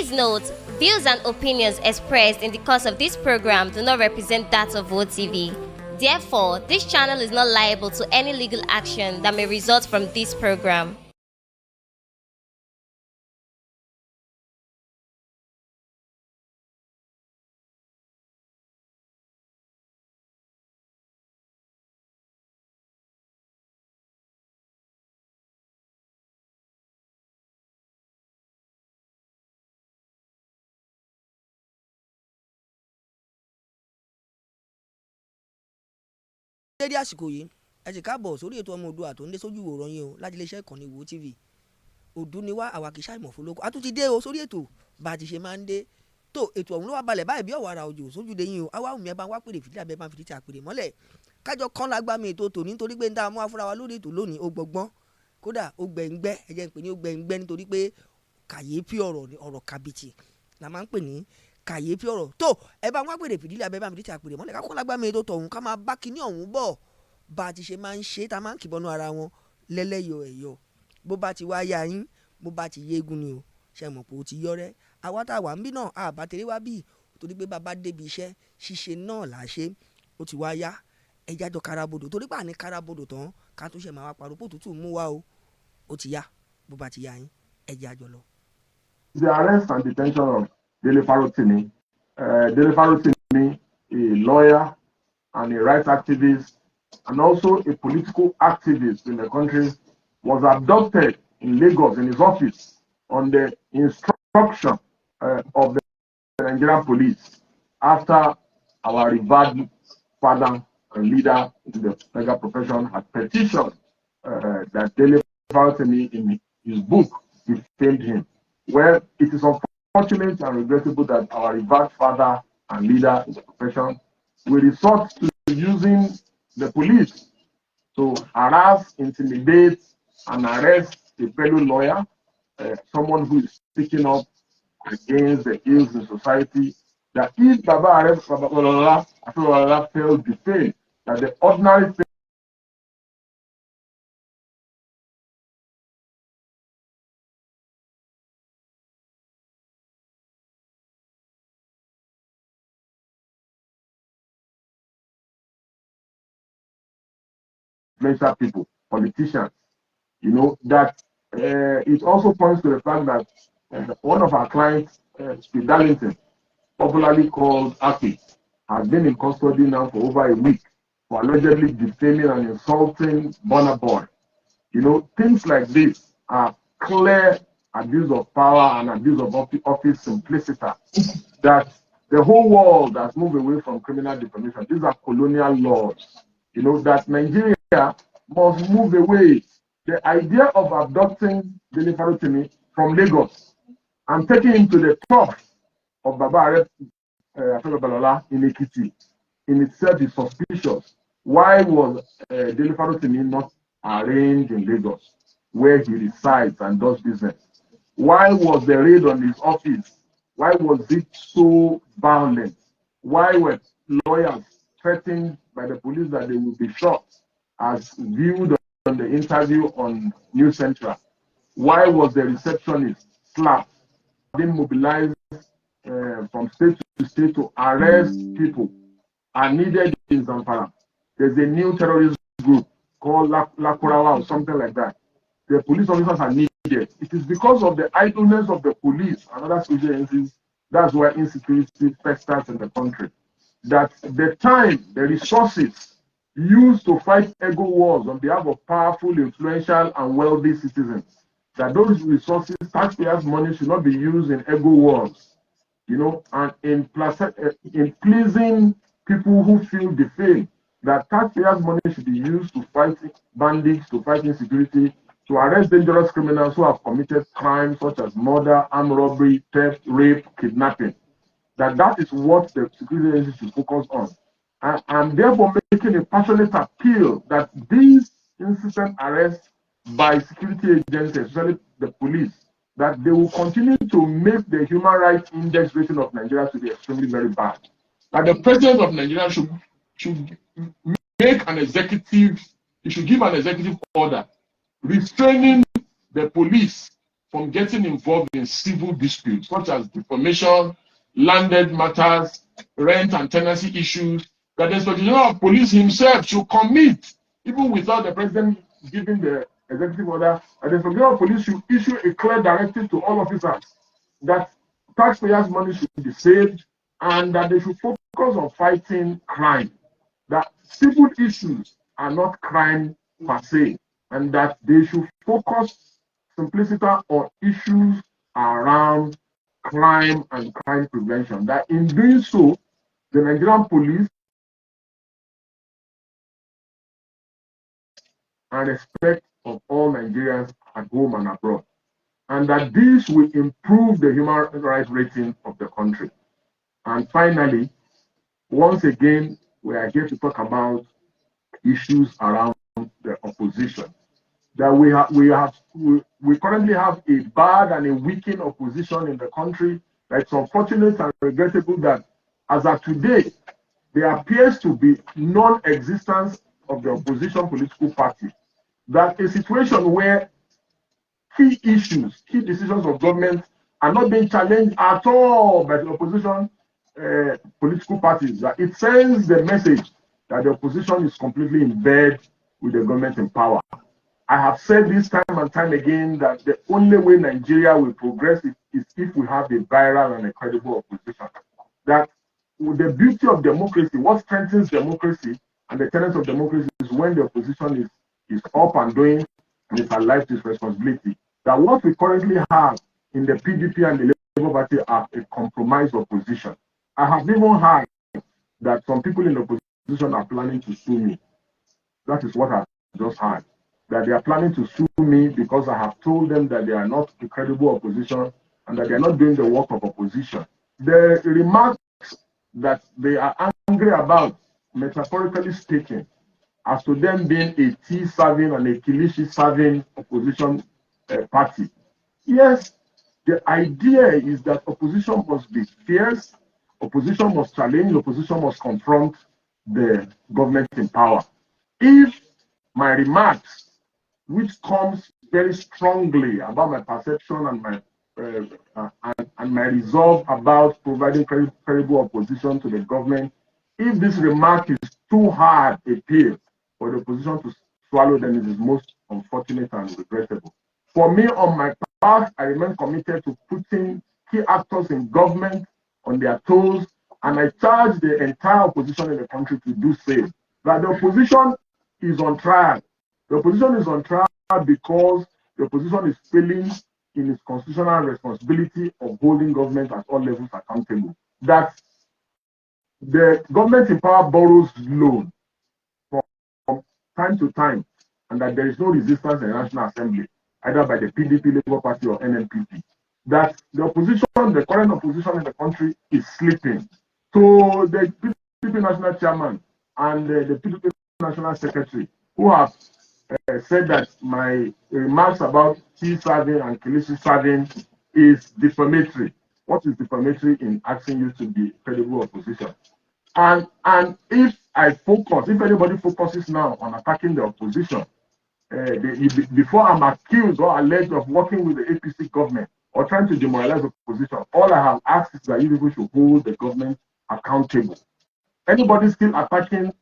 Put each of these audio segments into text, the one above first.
Please note, views and opinions expressed in the course of this program do not represent that of WOTV. Therefore, this channel is not liable to any legal action that may result from this program. dédé àsìkò yìí ẹ sì káàbọ̀ sórí ètò ọmọ Oòduà tó ń dé sójú ìwòran yín o láti iléeṣẹ́ ìkànnì Wo TV. Òdu ni wá àwa kì í ṣàìmọ̀ fólókó a tún ti dé o sórí ètò bá a ti ṣe máa ń dé tó ètò ọ̀hún ló wá balẹ̀ báyìí bí ọ̀wàrà òjò sójúde yín o àwa òmìnira bá wá pèrè fìdí abẹ́ bá ń fìdí tí a pèrè mọ́lẹ̀ kájọ kan lágbá mi ètò tòní nítorí pé ń dá amú afúra wa lórí ètò lónìí ó gbọgbọ́n kódà ó gbẹ̀ngbẹ́ ẹ jẹ́ ń pè ní ó gbẹ̀ngbẹ́ nítorí pé kàyéfì ọ̀rọ̀ kàbìtì la máa ń pè ní kàyéfì ọ̀rọ̀ tó ẹ bá wá pèrè fìdí abẹ́ bá ń fìdí tí a pèrè mọ́lẹ̀ ká kó lágbá mi ètò tọ̀hún ká máa bá kinní ọ̀hún bọ̀ bá a ti ṣe máa ń ṣe tá a máa ń kìbọnú ara wọn lẹ́lẹ́yọ̀ ẹ̀yọ̀ bó bá ti wá yá yín bó bá ti yégun ni o ṣe mọ̀ pé o ti yọrẹ́ àwa tá a wà ń bí náà àbá tèrè wá bí torí pé bàbá débi iṣẹ́ ṣíṣe náà là á ṣe ó ti wá yá ẹja jọ karabodò torí pé àní karabodò tán ká tún ṣe máa wá parọ́ pòtútù mú wá o ó ti yá bó bá ti yá yín ẹja jọ lọ. The arrest and detention of Dele Farotimi. Dele Farotimi, a lawyer and a rights activist and also a political activist in the country, was abducted in Lagos in his office on the instruction of the Nigerian police after our revered father and leader in the legal profession had petitioned that Dele Farotimi in his book defamed him. Well, it is unfortunate and regrettable that our revered father and leader in the profession will resort to using the police to harass, intimidate, and arrest a fellow lawyer, someone who is speaking up against the ills in society, that if Baba Afebabalola failed to defame, that the ordinary influential people, politicians, that it also points to the fact that one of our clients, Steve Darlington, popularly called Aki, has been in custody now for over a week for allegedly defaming and insulting Burna Boy. Things like this are clear abuse of power and abuse of office simplicity that the whole world has moved away from criminal defamation. These are colonial laws. That Nigeria must move away. The idea of abducting Dele Farotimi from Lagos and taking him to the top of Baba Afebabalola in Ekiti in itself is suspicious. Why was Dele Farotimi not arraigned in Lagos, where he resides and does business? Why was the raid on his office? Why was it so violent? Why were lawyers threatened by the police that they would be shot, as viewed on the interview on News Central? Why was the receptionist slapped, being mobilized from state to state to arrest people are needed in Zamfara? There's a new terrorist group called Lakurawa or something like that. The police officers are needed. It is because of the idleness of the police and other security agencies that's why insecurity festers in the country. That the time, the resources used to fight ego wars on behalf of powerful, influential, and wealthy citizens, that those resources, taxpayers' money, should not be used in ego wars, and in pleasing people who feel defamed, that taxpayers' money should be used to fight bandits, to fight insecurity, to arrest dangerous criminals who have committed crimes such as murder, armed robbery, theft, rape, kidnapping. That is what the security agency should focus on. And therefore making a passionate appeal that these incessant arrests by security agencies, especially the police, that they will continue to make the human rights index rating of Nigeria to be extremely very bad. That the president of Nigeria should make an executive, he should give an executive order restraining the police from getting involved in civil disputes such as defamation, landed matters, rent and tenancy issues, that the Inspector General of Police himself should commit, even without the president giving the executive order, that the Inspector General of Police should issue a clear directive to all officers that taxpayers' money should be saved and that they should focus on fighting crime, that civil issues are not crime per se, and that they should focus simplicity on issues around crime and crime prevention. That in doing so, the Nigerian police and respect of all Nigerians at home and abroad, and that this will improve the human rights rating of the country. And finally, once again, we are here to talk about issues around the opposition. That we currently have a bad and a weakened opposition in the country. It's unfortunate and regrettable that as of today, there appears to be non-existence of the opposition political party. That a situation where key issues, key decisions of government are not being challenged at all by the opposition political parties. That it sends the message that the opposition is completely in bed with the government in power. I have said this time and time again that the only way Nigeria will progress is if we have a viral and a credible opposition. That with the beauty of democracy, what strengthens democracy and the tenets of democracy is when the opposition is up and doing and is alive to its responsibility. That what we currently have in the PDP and the Labour Party are a compromised opposition. I have even heard that some people in the opposition are planning to sue me. That is what I've just heard. That they are planning to sue me because I have told them that they are not a credible opposition and that they are not doing the work of opposition. The remarks that they are angry about, metaphorically speaking, as to them being a tea-serving and a kilishi-serving opposition party. Yes, the idea is that opposition must be fierce, opposition must challenge, opposition must confront the government in power. If my remarks, which comes very strongly about my perception and my resolve about providing credible opposition to the government, if this remark is too hard a pill for the opposition to swallow, then it is most unfortunate and regrettable. For me, on my part, I remain committed to putting key actors in government on their toes, and I charge the entire opposition in the country to do the same. That the opposition is on trial. The opposition is on trial because the opposition is failing in its constitutional responsibility of holding government at all levels accountable. That the government in power borrows loan from time to time, and that there is no resistance in the National Assembly, either by the PDP, Labour Party, or NNPP. That the opposition, the current opposition in the country, is sleeping. So the PDP National Chairman and the PDP National Secretary, who have said that my remarks about tea serving and kilishi serving is defamatory. What is defamatory in asking you to be credible opposition? And if anybody focuses now on attacking the opposition, before I'm accused or alleged of working with the APC government or trying to demoralize the opposition, all I have asked is that you people should hold the government accountable. Anybody still attacking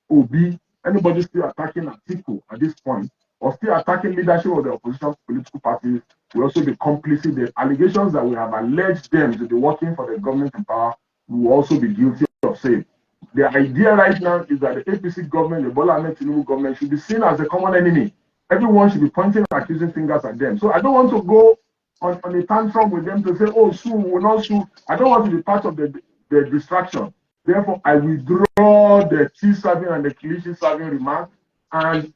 Obi, anybody still attacking Atiku at this point, or still attacking leadership of the opposition political parties, will also be complicit. The allegations that we have alleged them to be working for the government in power will also be guilty of same. The idea right now is that the APC government, the Bola Ahmed Tinubu government, should be seen as a common enemy. Everyone should be pointing and accusing fingers at them. So I don't want to go on a tantrum with them to say, oh, sue, we'll not sue. I don't want to be part of the distraction. Therefore, I withdraw the tea serving and the kilishi serving remark, and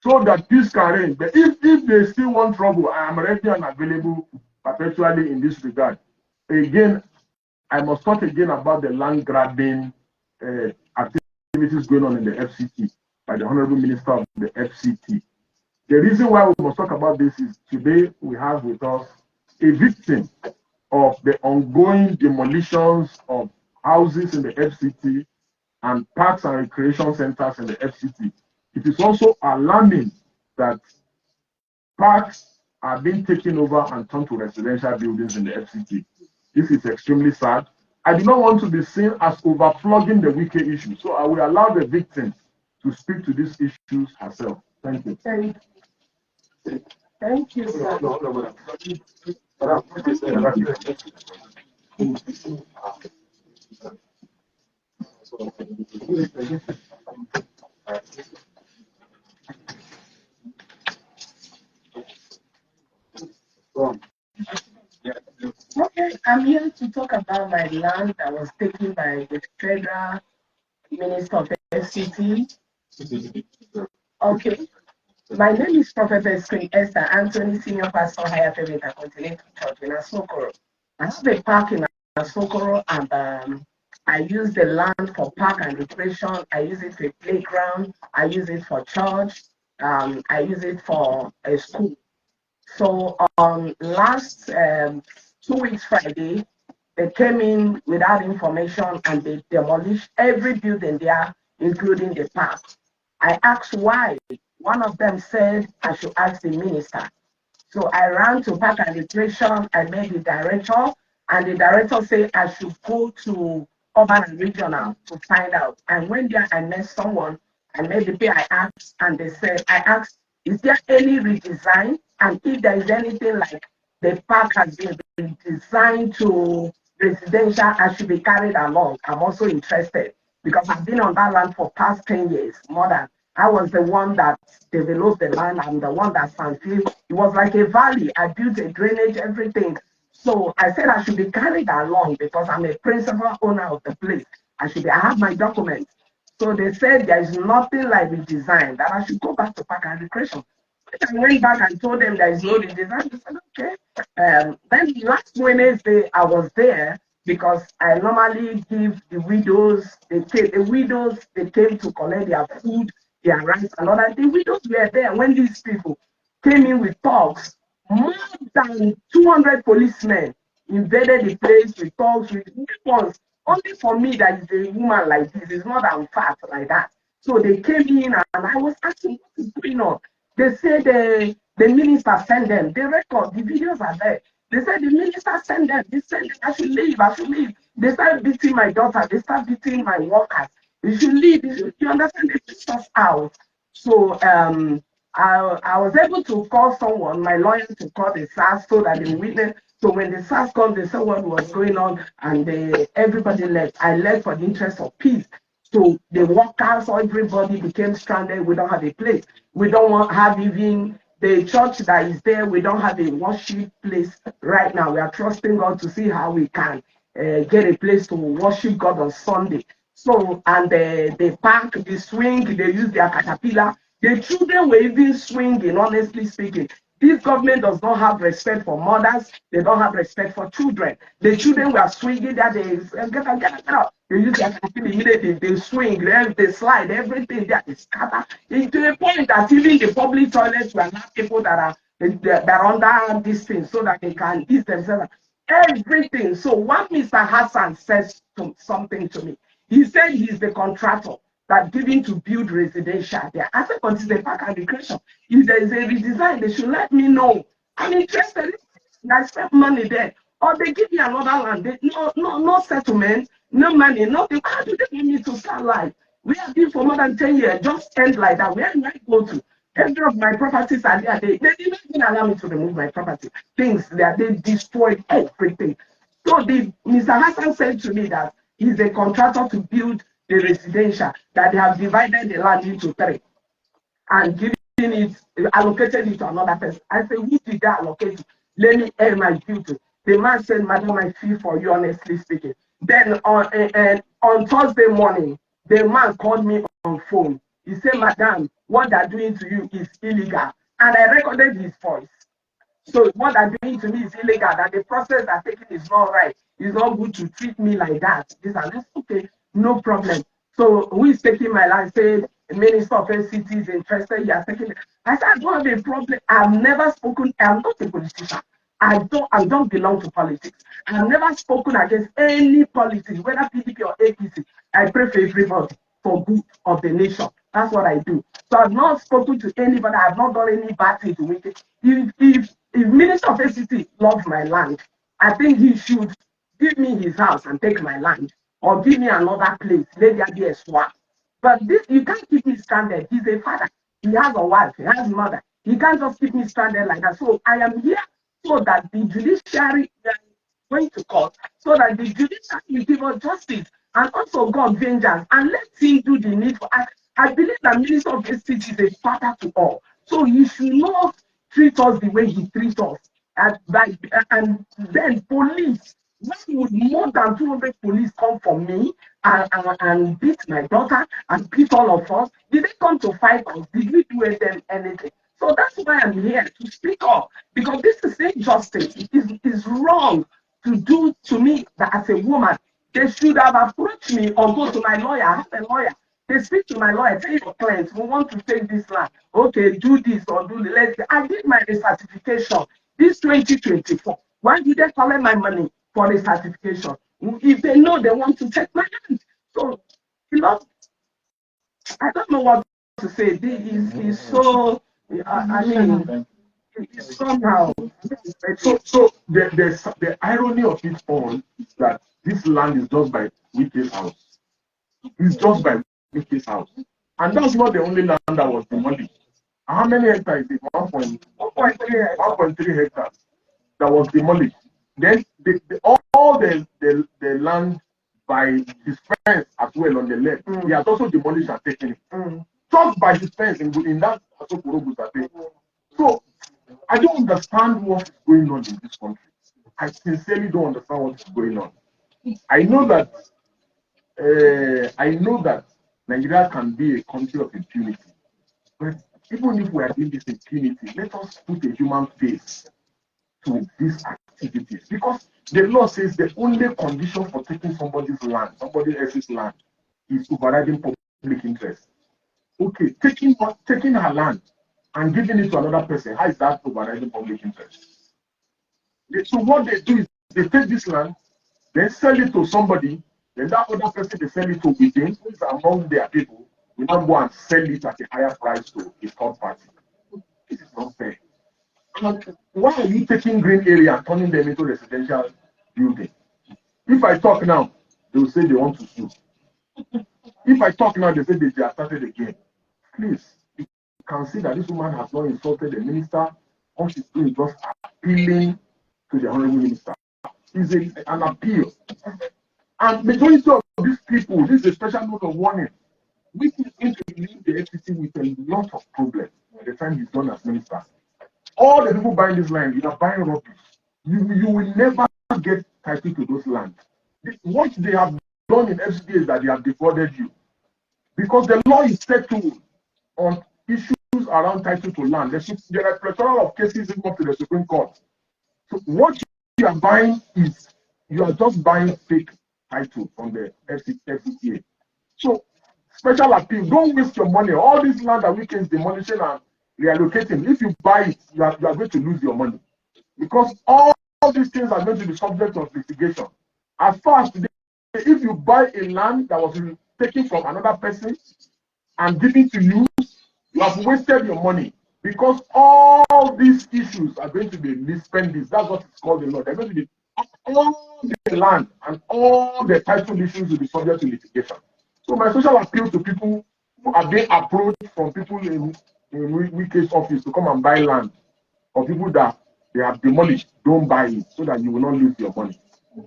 so that peace can reign. But if they still want trouble, I am ready and available perpetually in this regard. Again, I must talk again about the land grabbing activities going on in the FCT by the Honorable Minister of the FCT. The reason why we must talk about this is today we have with us a victim of the ongoing demolitions of houses in the FCT and parks and recreation centers in the FCT. It is also alarming that parks are being taken over and turned to residential buildings in the FCT. This is extremely sad. I do not want to be seen as overflogging the Wike issue, so I will allow the victim to speak to these issues herself. Thank you. Thank you, sir. Okay, I'm here to talk about my land that was taken by the Federal Minister of FCT. Okay, my name is Prophetess Queen Esther Anthony, Senior Pastor, Higher Payment Continental Church in Asokoro. I have a park in Asokoro, and I use the land for park and recreation. I use it for playground. I use it for church. I use it for a school. So on last 2 weeks Friday, they came in without information and they demolished every building there, including the park. I asked why. One of them said I should ask the minister. So I ran to Park and Recreation. I met the director, and the director said I should go to Urban and Regional to find out. And when there, I met someone. I met the pay. I asked, and they said, I asked, is there any redesign? And if there is anything like the park has been redesigned to residential, I should be carried along. I'm also interested because I've been on that land for past 10 years, more than. I was the one that developed the land. I'm the one that sanfilled. It was like a valley. I built a drainage, everything. So I said I should be carried along because I'm a principal owner of the place. I have my documents. So they said there is nothing like redesign, that I should go back to Park and Recreation. I went back and told them there is no redesign. They said, okay. Then last Wednesday, I was there because I normally give the widows, they came to collect their food, their rights, and all that. The widows were there when these people came in with thugs. More than 200 policemen invaded the place with thugs, with weapons. Only for me that is a woman like this, it's not I'm fat like that. So they came in and I was asking what is going on. They said the minister sent them. They record, the videos are there. They said the minister sent them. They said I should leave, I should leave. They started beating my daughter. They started beating my workers. You should leave. You understand? They pushed us out. So I was able to call someone, my lawyer, to call the SARS so that they witness. So when the SARS called, they saw what was going on, and everybody left. I left for the interest of peace. So the workers, everybody became stranded. We don't have a place. We don't have even the church that is there. We don't have a worship place right now. We are trusting God to see how we can get a place to worship God on Sunday. So, and the park, the swing, they use their caterpillar. The children were even swinging, honestly speaking. This government does not have respect for mothers. They don't have respect for children. The children were swinging that they get out. They use their caterpillar immediately. They swing, they slide, everything that is scattered. To a point that even the public toilets were not people that are under this thing so that they can ease themselves. Everything. So what Mr. Hassan says something to me. He said he's the contractor that given to build residential there. I said, but it's the Park and Recreation. If there is a redesign, they should let me know. I'm interested. I spend money there. Or they give me another land. No settlement, no money, nothing. How do they want me to start life? We have been for more than 10 years, just end like that. Where do I go to? Every of my properties are there. They didn't even allow me to remove my property. Things that they destroyed everything. So Mr. Hassan said to me that he's a contractor to build the residential, that they have divided the land into 3 and allocated it to another person. I said, who did that allocate it? Let me air my duty. The man said, madam, I feel for you, honestly speaking. Then on Thursday morning, the man called me on phone. He said, madam, what they're doing to you is illegal. And I recorded his voice. So what they're doing to me is illegal, that the process they're taking is not right. It's not good to treat me like that. This and this, okay, no problem. So who is taking my land? Said the Minister of FCT is interested, you are taking it. I said, I don't have a problem. I've never spoken, I'm not a politician. I don't belong to politics. I've never spoken against any politics, whether PDP or APC. I pray for everybody, for good of the nation. That's what I do. So I've not spoken to anybody. I've not done any bad thing to make it. If Minister of ACT loves my land, I think he should give me his house and take my land, or give me another place. Let there be a swap. But this, you can't keep me stranded. He's a father. He has a wife. He has a mother. He can't just keep me stranded like that. So I am here so that the judiciary, going to court, so that the judiciary will give us justice and also God vengeance, and let him do the needful. I believe that Minister of Justice is a father to all, so he should not treat us the way he treats us. And then police, when would more than 200 police come for me and beat my daughter and beat all of us? Did they come to fight us? Did we do anything? So that's why I'm here to speak up, because this is injustice. It is wrong to do to me that as a woman. They should have approached me or go to my lawyer. I have a lawyer. They speak to my lawyer, tell your clients, we want to take this land. Okay, do this or do the. I did my recertification this 2024. Why did they collect my money for the certification? If they know they want to take my land. So, you know, I don't know what to say. This is so, I mean, it's somehow. So the irony of it all is that this land is just by Wike's house. It's just by Wike's house. And that's not the only land that was demolished. How many hectares is it? 1.3 hectares that was demolished. Then all the land by his fence as well on the left, he has also demolished and taken it. Just by his fence in that. So I don't understand what is going on in this country. I sincerely don't understand what is going on. I know that Nigeria can be a country of impunity, but even if we are doing this impunity, let us put a human face to these activities, because the law says the only condition for taking somebody's land, somebody else's land, is overriding public interest. Okay, taking her land and giving it to another person, how is that overriding public interest? So what they do is they take this land, then sell it to somebody, then that other person they sell it to within, who is among their people, will not go and sell it at a higher price to a third party. This is not fair. And why are you taking green area and turning them into residential building? If I talk now, they will say they want to sue. If I talk now, they say they have started again. Please, you can see that this woman has not insulted the minister. All she's doing is just appealing to the honorable minister. It's an appeal. And majority of these people, this is a special note of warning. We is going to leave the FCC with a lot of problems by the time he's done as minister. All the people buying this land, you are buying rubbish. You will never get title to those lands. What they have done in FCC is that they have defrauded you. Because the law is settled on issues around title to land. There are plethora of cases even up to the Supreme Court. So what you are buying is, you are just buying fake title from the FCCA. So, special appeal, don't waste your money. All this land that we can demolishing and reallocating, if you buy it, you are going to lose your money. Because all these things are going to be subject of litigation. As far as today, if you buy a land that was taken from another person and given to you, you have wasted your money. Because all these issues are going to be misspendings. That's what it's called in law. They're going to be all the land and all the title issues will be subject to litigation. So my social appeal to people who are being approached from people in Wike's office to come and buy land, or people that they have demolished, don't buy it, so that you will not lose your money.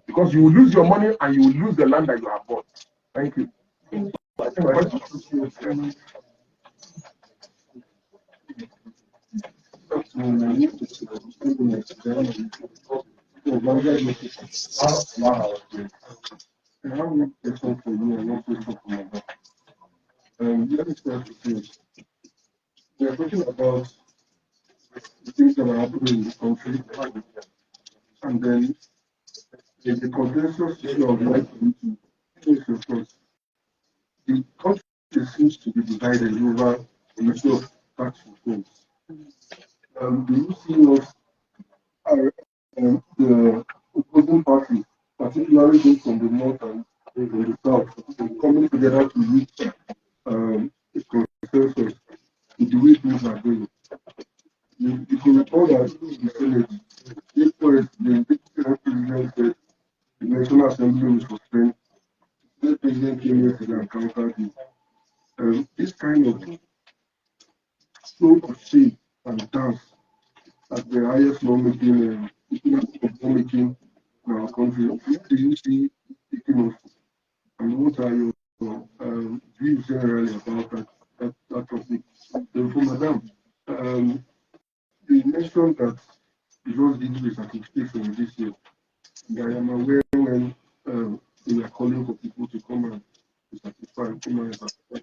Because you will lose your money and you will lose the land that you have bought. Thank you. Let me start with this. We are talking about the things that are happening in this country, and then there's the contentious issue of right to take your first. The country seems to be divided over the issue of tax reforms. Do you see us, the opposing party, particularly those from the north and from the south, coming together to reach a that in the Senate, if first the president said the National Assembly will suspend, the president came here to and countered it. This kind of show of shame and dance at the highest lawmaking, lawmaking in our country. What do you see taking off? And what are your views generally about that topic? So for Madam, you mentioned that you just did the certification this year. I am aware when we are calling for people to come and certify and come and certify.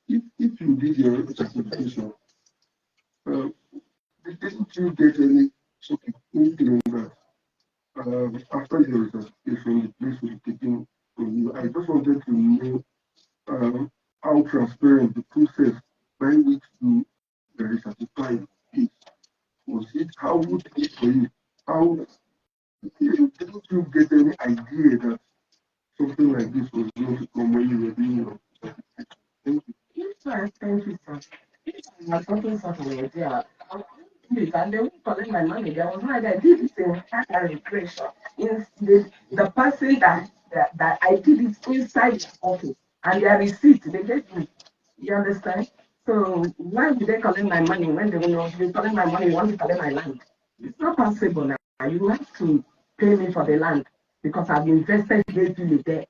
If you did your certification, didn't you get any sort of inkling that after your certification, the place will be taken from you? I just wanted to know how transparent the process by which you were certified is. Was it, how would it be for you? How didn't you get any idea that something like this was going to come when you were doing your certification? Thank you. Yes, sir. Thank you, sir. If something sort of idea, and they won't collect my money. There was no idea. I did this in higher pressure. In the person that I did it inside the office, and their receipt they gave me. You understand? So why did they collect my money when they collect my money? Want to collect my land? It's not possible now. You have to pay me for the land because I've invested greatly there.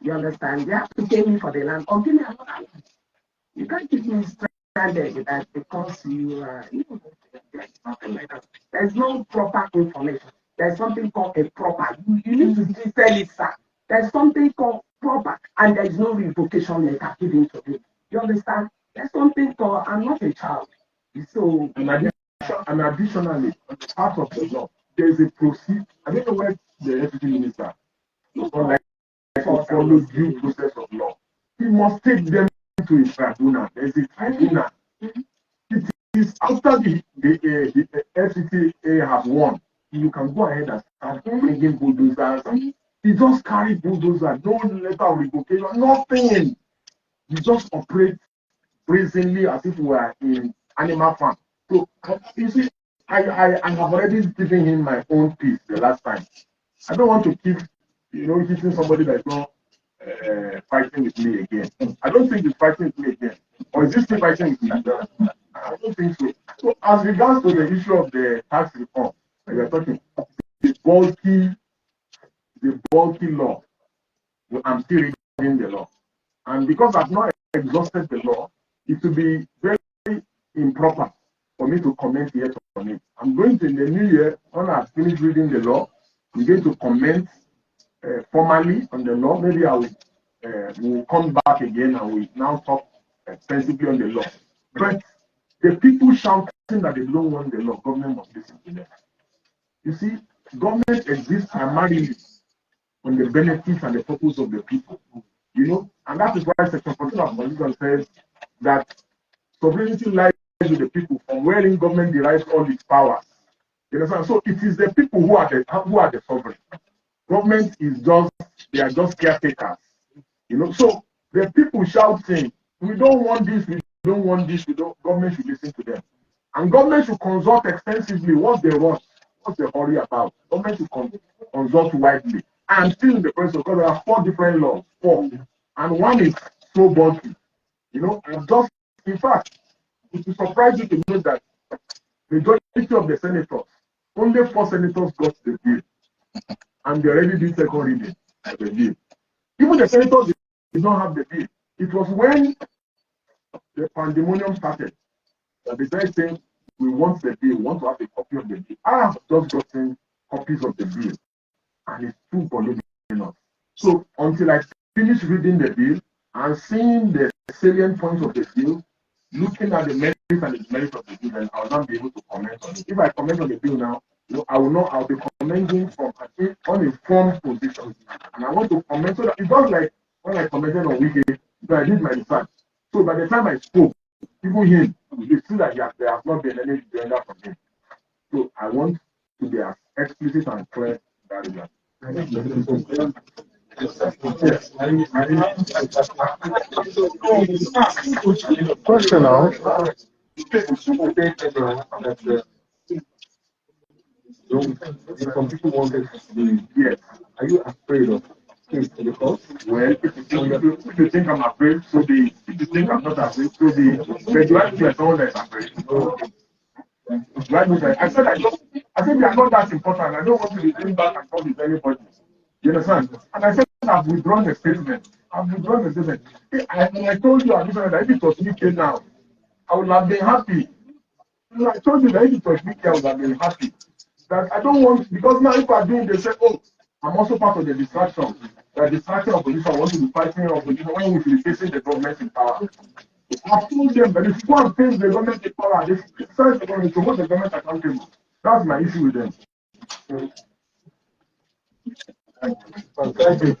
You understand? You have to pay me for the land or give me another land. You can't keep me stranded with that because you are, there's nothing like that. There's no proper information. There's something called a proper. You need to tell it, sir. There's something called proper, and there's no revocation letter given to me. You understand? There's something called, I'm not a child. So, And additionally, on the part of the law, there is a procedure. I don't know where the deputy minister is not like to follow due process of law. He must take them to a tribunal. There is a tribunal. It is after the FCTA has won, you can go ahead and start bringing bulldozers. He just carry bulldozer, no letter of revocation, nothing. You just operate brazenly as if we were in animal farm. So you see, I have already given him my own piece the last time. I don't want to keep, hitting somebody that's not fighting with me again. I don't think he's fighting with me again. Or is he still fighting with me? I don't think so. So as regards to the issue of the tax reform that we are talking, the bulky law, I'm still reading the law. And because I've not exhausted the law, it will be very improper for me to comment yet on it. I'm going to, in the new year, when I finish reading the law, I'm going to comment formally on the law. Maybe I will come back again and we now talk extensively on the law. But the people shouting that they don't want the law, government must listen to them. You see, government exists primarily on the benefits and the purpose of the people. And that is why Section 14 of the Constitution says that sovereignty lies with the people, from wherein government derives all its powers. You understand? So it is the people who are the sovereign. Government is they are just caretakers. So the people shouting, we don't want this, we don't want this, government should listen to them. And government should consult extensively what they want, what they worry about. Government should consult widely. I'm still in the process because there are 4 different laws, 4. And one is so bulky. In fact, it will surprise you to know that the majority of the senators, only 4 senators got the bill. And they already did second reading of the bill. Even the senators did not have the bill. It was when the pandemonium started that they started saying, we want the bill, we want to have a copy of the bill. I have just gotten copies of the bill, and it's too voluminous. So until I finish reading the bill and seeing the salient points of the bill, looking at the merits and the demerits of the bill, then I will not be able to comment on it. If I comment on the bill now, I'll be commenting from an uninformed position. And I want to comment so that it's just like when I commented on weekend, so I did my research. So by the time I spoke, even him, you see that there has not been any agenda from him. So I want to be as explicit and clear that regard. Question now. Some people wanted to be. Yes. Are you afraid of case to the court? Well, if you think I'm afraid, so be. If you think I'm not afraid, so be. But do I look like someone that's afraid? No. Do I look like? I said we are not that important. I don't want to be going back and forth with anybody. You understand? And I said I've withdrawn the statement. I told you that if it was me now, I would have been happy. I told you that if it was me, I would have been happy. That I don't want, because now if I do, they say, oh, I'm also part of the distraction. The distraction of opposition, I want to be fighting opposition when we should be facing the government in power. I've told them that if you want to face the government in power, they criticize the government to hold the government accountable. That's my issue with them. Thank you.